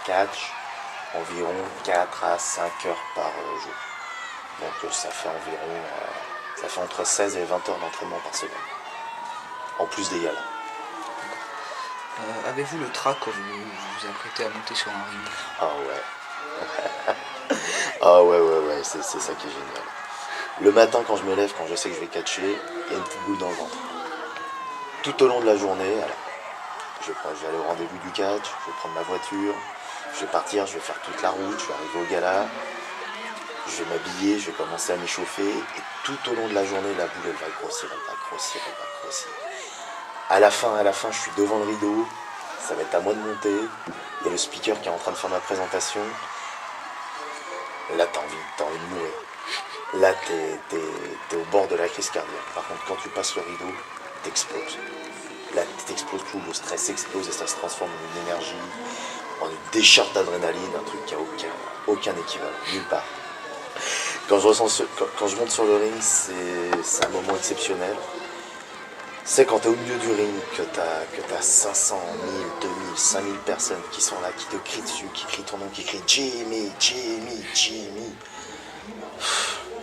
catch environ 4 à 5 heures par jour. Donc ça fait environ ça fait entre 16 et 20 heures d'entraînement par semaine. En plus des galas. Avez-vous le trac quand vous vous apprêtez à monter sur un ring? Ah ouais. Ah ouais, c'est ça qui est génial. Le matin quand je me lève, quand je sais que je vais catcher, il y a une petite boule dans le ventre. Tout au long de la journée, alors, je vais aller au rendez-vous du catch, je vais prendre ma voiture, je vais partir, je vais faire toute la route, je vais arriver au gala, je vais m'habiller, je vais commencer à m'échauffer, et tout au long de la journée, la boule elle va grossir, elle va grossir, elle va grossir. À la fin, je suis devant le rideau, ça va être à moi de monter, il y a le speaker qui est en train de faire ma présentation. Là, t'as envie de mourir. Là, t'es au bord de la crise cardiaque. Par contre, quand tu passes le rideau, t'exploses. Là, t'exploses tout, le stress explose et ça se transforme en une énergie, en une décharge d'adrénaline, un truc qui a aucun équivalent, nulle part. Quand je monte sur le ring, c'est un moment exceptionnel. C'est quand t'es au milieu du ring, que t'as 500, 1000, 2000, 5000 personnes qui sont là, qui te crient dessus, qui crient ton nom, qui crient Jimmy, Jimmy, Jimmy.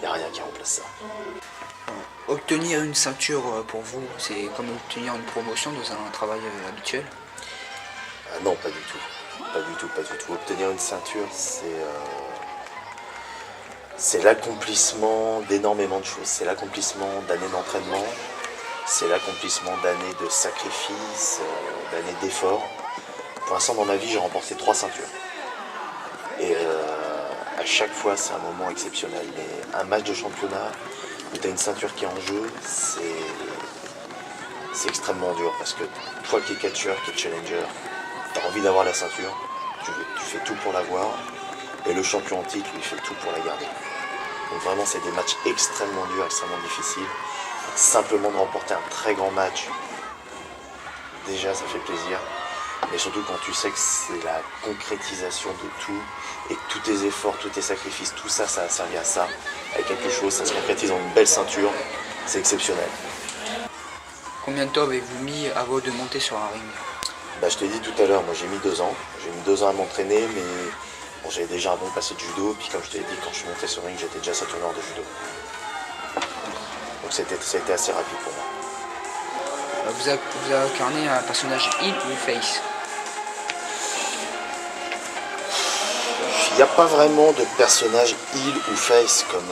Y a rien qui remplace ça. Obtenir une ceinture pour vous, c'est comme obtenir une promotion dans un travail habituel? Ah non, pas du tout. Pas du tout. Obtenir une ceinture, c'est l'accomplissement d'énormément de choses. C'est l'accomplissement d'années d'entraînement. C'est l'accomplissement d'années de sacrifices, d'années d'efforts. Pour l'instant, dans ma vie, j'ai remporté 3 ceintures. Et à chaque fois, c'est un moment exceptionnel. Mais un match de championnat où tu as une ceinture qui est en jeu, c'est extrêmement dur. Parce que toi qui es catcheur, qui es challenger, tu as envie d'avoir la ceinture, tu fais tout pour l'avoir. Et le champion en titre, lui, il fait tout pour la garder. Donc vraiment, c'est des matchs extrêmement durs, extrêmement difficiles. Simplement de remporter un très grand match, déjà ça fait plaisir, mais surtout quand tu sais que c'est la concrétisation de tout et que tous tes efforts, tous tes sacrifices, tout ça, ça a servi à ça, à quelque chose, ça se concrétise en une belle ceinture, c'est exceptionnel. Combien de temps avez-vous mis avant de monter sur un ring? Je te l'ai dit tout à l'heure, moi j'ai mis 2 ans, à m'entraîner, mais bon, j'avais déjà un bon passé de judo, puis comme je te l'ai dit, quand je suis monté sur le ring, j'étais déjà ceinture de judo. Donc ça a été assez rapide pour moi. Vous incarnez un personnage heel ou face? Il n'y a pas vraiment de personnage heel ou face comme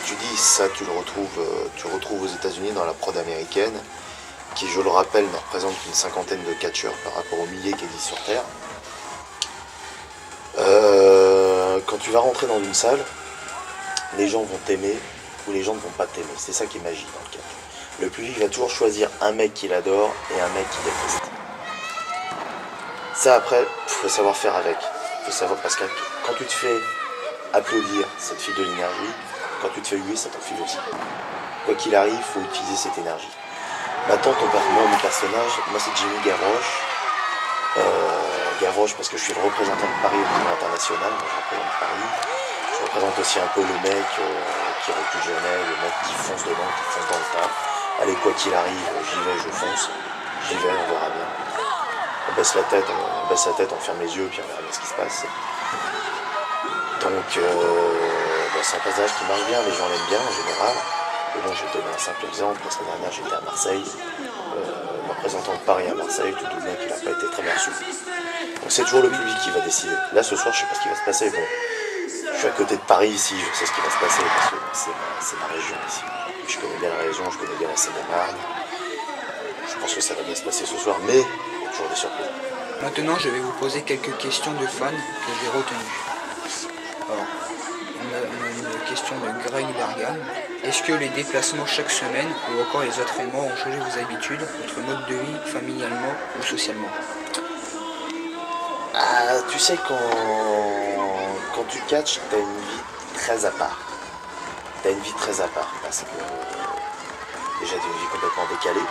tu dis, ça tu le retrouves aux États-Unis dans la prod américaine, qui je le rappelle ne représente qu'une 50aine de catcheurs par rapport aux milliers qui existent sur Terre. Quand tu vas rentrer dans une salle, les gens vont t'aimer ou les gens ne vont pas t'aimer. C'est ça qui est magique dans le catch. Le public va toujours choisir un mec qu'il adore et un mec qu'il déteste. Ça après, il faut savoir faire avec. Faut savoir parce que quand tu te fais applaudir, ça te file de l'énergie. Quand tu te fais huer, ça t'en file aussi. Quoi qu'il arrive, il faut utiliser cette énergie. Maintenant, mon personnage, moi c'est Jimmy Gavroche. Gavroche parce que je suis le représentant de Paris au niveau international. Moi, je représente Paris. Je représente aussi un peu le mec qui refusionnait, le mec qui fonce dedans, qui fonce dans le tas. Allez, quoi qu'il arrive, j'y vais, je fonce. J'y vais, on verra bien. On baisse la tête, on ferme les yeux, puis on verra bien ce qui se passe. Donc, c'est un personnage qui marche bien, les gens l'aiment bien en général. Et bon, je vais te donner un simple exemple. La semaine dernière, j'étais à Marseille. Le représentant de Paris à Marseille, tu te doutes bien qu'il n'a pas été très bien reçu. Donc c'est toujours le public qui va décider. Là, ce soir, je sais pas ce qui va se passer. Bon, je suis à côté de Paris ici, je sais ce qui va se passer parce que c'est ma région ici. Je connais bien la région, je connais bien la Seine-et-Marne. Je pense que ça va bien se passer ce soir, mais il y a toujours des surprises. Maintenant, je vais vous poser quelques questions de fans que j'ai retenues. Alors, on a une question de Greg Bergan. Est-ce que les déplacements chaque semaine ou encore les entraînements ont changé vos habitudes, votre mode de vie, familialement ou socialement? Tu sais, quand tu catches, tu as une vie très à part. Parce que déjà tu as une vie complètement décalée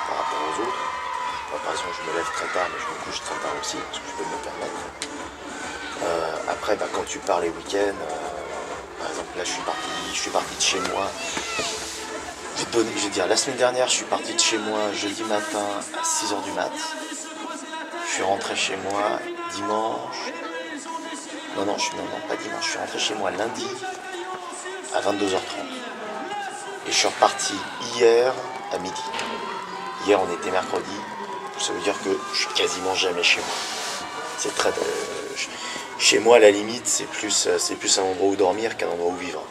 par rapport aux autres. Moi, par exemple, je me lève très tard, mais je me couche très tard aussi, parce que je peux me le permettre. Après, quand tu pars les week-ends, par exemple, là, je suis parti de chez moi. Je vais te dire, la semaine dernière, je suis parti de chez moi jeudi matin à 6h du mat. Je suis rentré chez moi dimanche. Non, pas dimanche. Je suis rentré chez moi lundi à 22h30. Et je suis reparti hier à midi. Hier, on était mercredi. Ça veut dire que je suis quasiment jamais chez moi. C'est très... chez moi, à la limite, c'est plus un endroit où dormir qu'un endroit où vivre.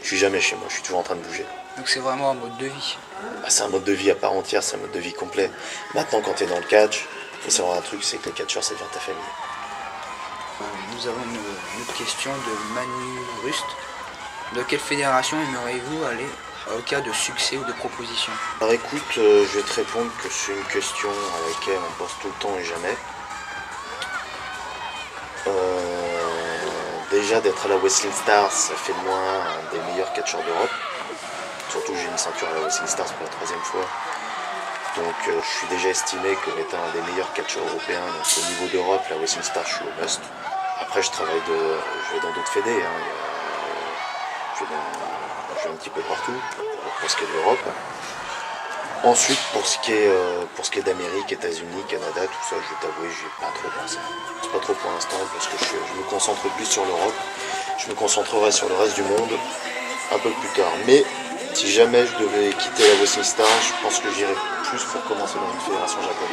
Je suis jamais chez moi, je suis toujours en train de bouger. Donc c'est vraiment un mode de vie. Bah, c'est un mode de vie à part entière, c'est un mode de vie complet. Maintenant, quand tu es dans le catch, il faut savoir un truc, c'est que le catcheur, ça devient ta famille. Nous avons une autre question de Manu Rust. De quelle fédération aimeriez-vous aller au cas de succès ou de proposition? Alors écoute, je vais te répondre que c'est une question à laquelle on pense tout le temps et jamais. Déjà d'être à la Wrestling Stars, ça fait de moi un des meilleurs catcheurs d'Europe. Surtout j'ai une ceinture à la Wrestling Stars pour la 3e fois. Donc je suis déjà estimé comme étant un des meilleurs catcheurs européens. Donc au niveau d'Europe, la Wrestling Stars, je suis au must. Après je vais dans d'autres fédés. Je vais un petit peu partout pour ce qui est de l'Europe. Ensuite, pour ce qui est d'Amérique, États-Unis, Canada, tout ça, je vais t'avouer, j'y ai pas trop pensé. C'est pas trop pour l'instant parce que je me concentre plus sur l'Europe. Je me concentrerai sur le reste du monde un peu plus tard. Mais si jamais je devais quitter la Wrestling Star, je pense que j'irais plus pour commencer dans une fédération japonaise.